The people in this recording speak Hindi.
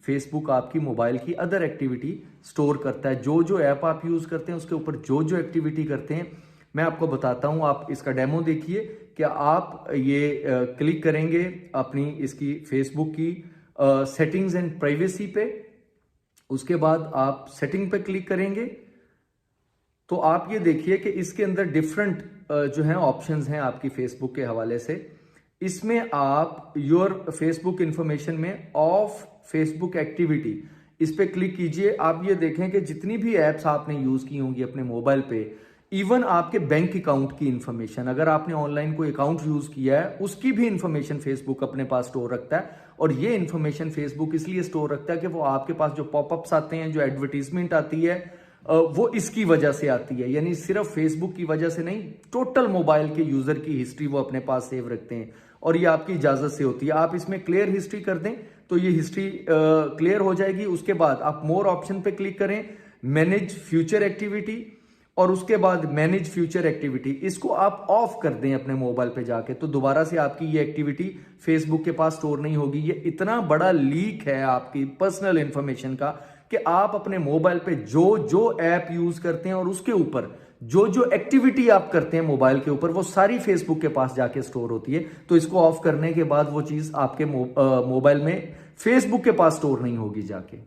फेसबुक आपकी मोबाइल की अदर एक्टिविटी स्टोर करता है। जो जो ऐप आप यूज करते हैं उसके ऊपर जो जो एक्टिविटी करते हैं मैं आपको बताता हूं। आप इसका डेमो देखिए कि आप ये क्लिक करेंगे अपनी इसकी फेसबुक की सेटिंग्स एंड प्राइवेसी पे। उसके बाद आप सेटिंग पे क्लिक करेंगे तो आप ये देखिए कि इसके अंदर डिफरेंट जो है ऑप्शंस हैं आपकी फेसबुक के हवाले से। इसमें आप योर फेसबुक इंफॉर्मेशन में ऑफ फेसबुक एक्टिविटी इस पे क्लिक कीजिए। आप ये देखें कि जितनी भी एप्स आपने यूज की होंगी अपने मोबाइल पे, इवन आपके बैंक अकाउंट की इंफॉर्मेशन, अगर आपने ऑनलाइन कोई अकाउंट यूज किया है उसकी भी इंफॉर्मेशन फेसबुक अपने पास स्टोर रखता है। और ये इंफॉर्मेशन फेसबुक इसलिए स्टोर रखता है कि वो आपके पास जो पॉपअप्स आते हैं, जो एडवर्टीजमेंट आती है, वो इसकी वजह से आती है। यानी सिर्फ फेसबुक की वजह से नहीं, टोटल मोबाइल के यूजर की हिस्ट्री वो अपने पास सेव रखते हैं और ये आपकी इजाजत से होती है। आप इसमें क्लियर हिस्ट्री कर दें तो ये हिस्ट्री क्लियर हो जाएगी। उसके बाद आप मोर ऑप्शन पे क्लिक करें, मैनेज फ्यूचर एक्टिविटी, और उसके बाद मैनेज फ्यूचर एक्टिविटी इसको आप ऑफ कर दें अपने मोबाइल पे जाके, तो दोबारा से आपकी ये एक्टिविटी फेसबुक के पास स्टोर नहीं होगी। ये इतना बड़ा लीक है आपकी पर्सनल इंफॉर्मेशन का कि आप अपने मोबाइल पे जो जो ऐप यूज करते हैं और उसके ऊपर जो जो एक्टिविटी आप करते हैं मोबाइल के ऊपर, वो सारी फेसबुक के पास जाके स्टोर होती है। तो इसको ऑफ करने के बाद वो चीज आपके मोबाइल में फेसबुक के पास स्टोर नहीं होगी जाके।